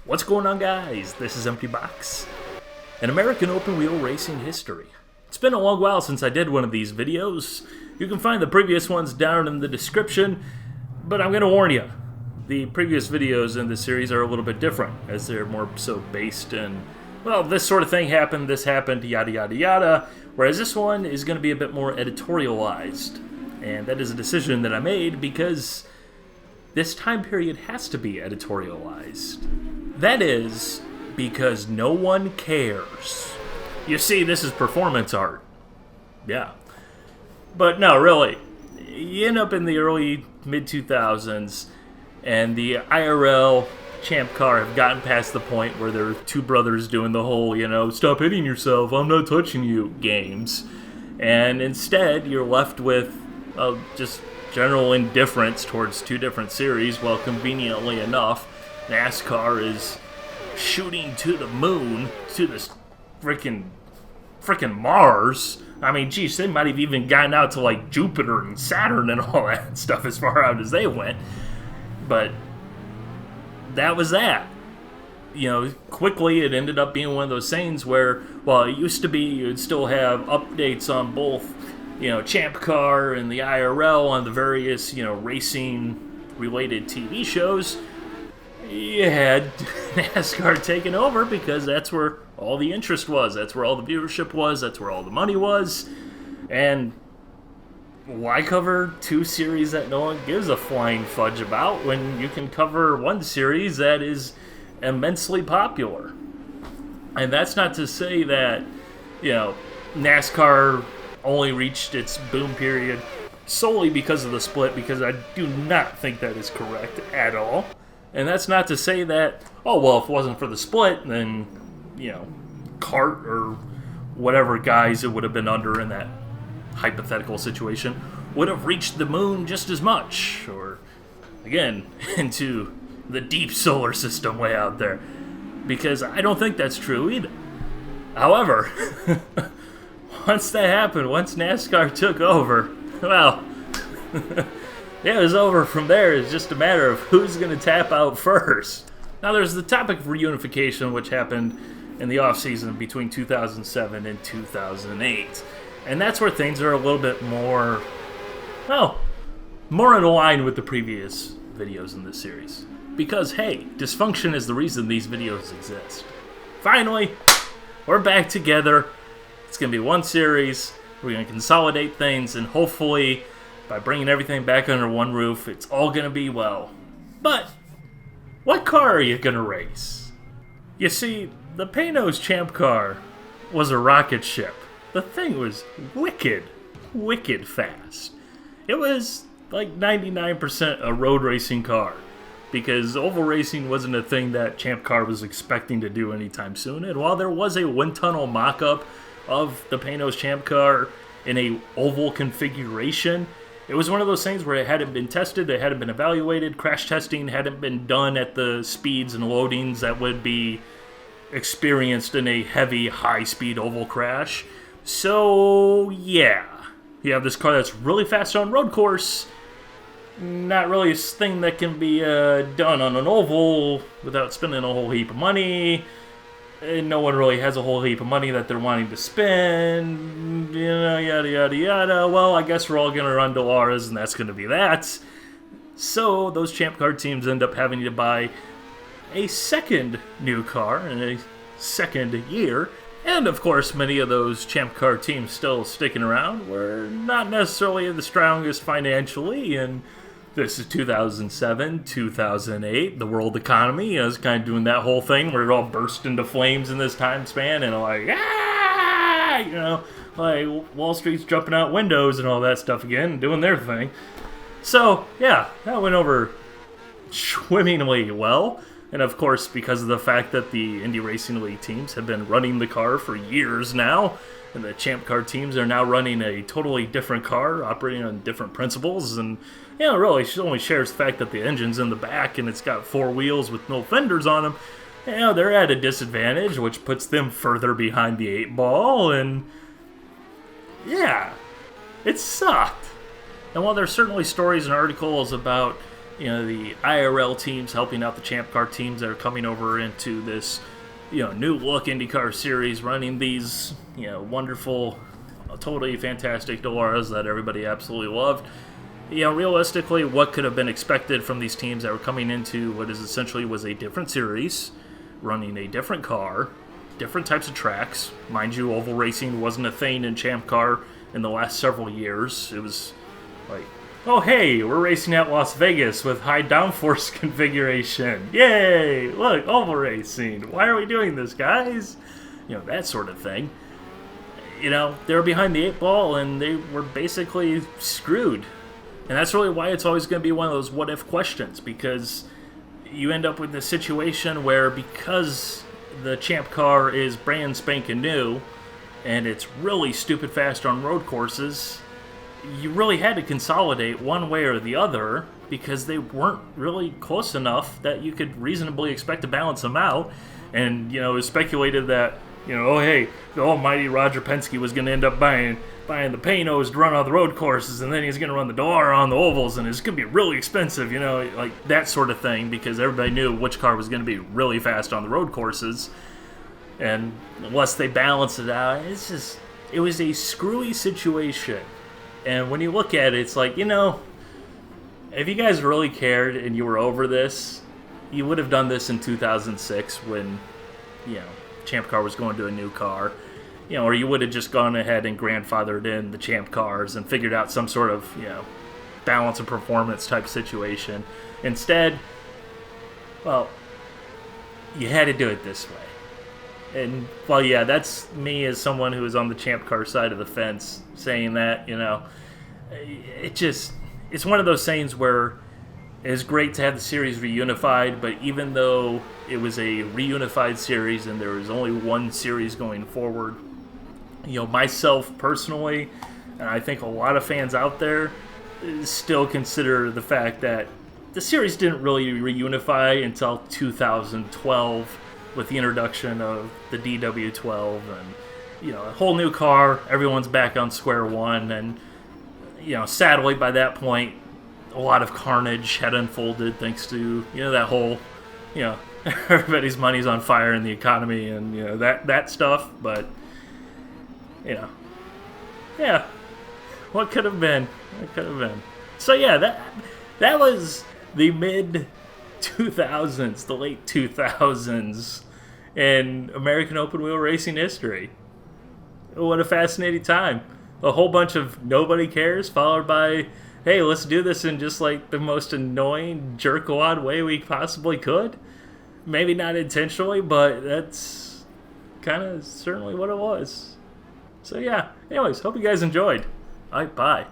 What's going on, guys? This is Empty Box, an American open wheel racing history. It's been a long while since I did one of these videos. You can find the previous ones down in the description, but I'm going to warn you, the previous videos in this series are a little bit different, as they're more so based in, well, this sort of thing happened, this happened, yada yada yada, whereas this one is going to be a bit more editorialized. And that is a decision that I made because this time period has to be editorialized. That is because no one cares. You see, this is performance art. Yeah. But no, really. You end up in the early, mid-2000s, and the IRL ChampCar have gotten past the point where there are two brothers doing the whole, stop hitting yourself, I'm not touching you games. And instead, you're left with just general indifference towards two different series. Well, conveniently enough, NASCAR is shooting to the moon, to this freaking Mars. I mean, geez, they might have even gotten out to like Jupiter and Saturn and all that stuff as far out as they went. But that was that. Quickly it ended up being one of those things where, well, it used to be you'd still have updates on both, ChampCar and the IRL on the various, racing-related TV shows. You had NASCAR taking over because that's where all the interest was. That's where all the viewership was. That's where all the money was. And why cover two series that no one gives a flying fudge about when you can cover one series that is immensely popular? And that's not to say that, NASCAR only reached its boom period solely because of the split, because I do not think that is correct at all. And that's not to say that, if it wasn't for the split, then, CART or whatever guys it would have been under in that hypothetical situation would have reached the moon just as much, or, again, into the deep solar system way out there. Because I don't think that's true either. However, once that happened, once NASCAR took over, well, it was over from there. It's just a matter of who's going to tap out first. Now, there's the topic of reunification, which happened in the off-season between 2007 and 2008. And that's where things are a little bit more, more in line with the previous videos in this series. Because, hey, dysfunction is the reason these videos exist. Finally, we're back together. It's going to be one series. We're going to consolidate things, and hopefully, by bringing everything back under one roof, it's all going to be well. But what car are you going to race? You see, the Panoz ChampCar was a rocket ship. The thing was wicked fast. It was like 99% a road racing car, because oval racing wasn't a thing that ChampCar was expecting to do anytime soon. And while there was a wind tunnel mock-up of the Panoz ChampCar in a oval configuration, it was one of those things where it hadn't been tested, it hadn't been evaluated, crash testing hadn't been done at the speeds and loadings that would be experienced in a heavy, high-speed oval crash. So, yeah, you have this car that's really fast on road course, not really a thing that can be done on an oval without spending a whole heap of money. And no one really has a whole heap of money that they're wanting to spend, yada, yada, yada. Well, I guess we're all going to run Dolaras, and that's going to be that. So those ChampCar teams end up having to buy a second new car in a second year. And, of course, many of those ChampCar teams still sticking around were not necessarily the strongest financially, and this is 2007, 2008, the world economy is kind of doing that whole thing where it all burst into flames in this time span, and like Wall Street's jumping out windows and all that stuff again, doing their thing. So, yeah, that went over swimmingly well. And of course, because of the fact that the Indy Racing League teams have been running the car for years now, and the ChampCar teams are now running a totally different car, operating on different principles, and really it only shares the fact that the engine's in the back and it's got four wheels with no fenders on them. They're at a disadvantage, which puts them further behind the eight ball, and yeah, it sucked. And while there's certainly stories and articles about the IRL teams helping out the ChampCar teams that are coming over into this, new look IndyCar series, running these, wonderful, totally fantastic Doloras that everybody absolutely loved. Realistically, what could have been expected from these teams that were coming into what is essentially was a different series, running a different car, different types of tracks. Mind you, oval racing wasn't a thing in ChampCar in the last several years. It was like, oh hey, we're racing at Las Vegas with high downforce configuration. Yay! Look, oval racing. Why are we doing this, guys? That sort of thing. They were behind the 8 ball and they were basically screwed. And that's really why it's always going to be one of those what-if questions, because you end up with this situation where, because the ChampCar is brand spanking new and it's really stupid fast on road courses, you really had to consolidate one way or the other, because they weren't really close enough that you could reasonably expect to balance them out. And, it was speculated that, oh hey, the almighty Roger Penske was going to end up buying the Panoz to run on the road courses, and then he's going to run the AOWR on the ovals, and it's going to be really expensive, like that sort of thing, because everybody knew which car was going to be really fast on the road courses. And unless they balance it out, it was a screwy situation. And when you look at it, it's like, if you guys really cared and you were over this, you would have done this in 2006 when, ChampCar was going to a new car. Or you would have just gone ahead and grandfathered in the ChampCars and figured out some sort of, balance of performance type situation. Instead, well, you had to do it this way. And, well, yeah, that's me as someone who is on the ChampCar side of the fence saying that, it's one of those things where it's great to have the series reunified, but even though it was a reunified series and there was only one series going forward, myself personally, and I think a lot of fans out there, still consider the fact that the series didn't really reunify until 2012 with the introduction of the DW12 and, a whole new car. Everyone's back on square one, and, sadly by that point, a lot of carnage had unfolded thanks to, that whole, everybody's money's on fire in the economy and, that stuff. But, yeah, what could have been? So, yeah, that was the mid-2000s, the late 2000s in American open wheel racing history. What a fascinating time. A whole bunch of nobody cares, followed by, hey, let's do this in just like the most annoying, jerk-wad way we possibly could. Maybe not intentionally, but that's kind of certainly what it was. So yeah, anyways, hope you guys enjoyed. All right, bye.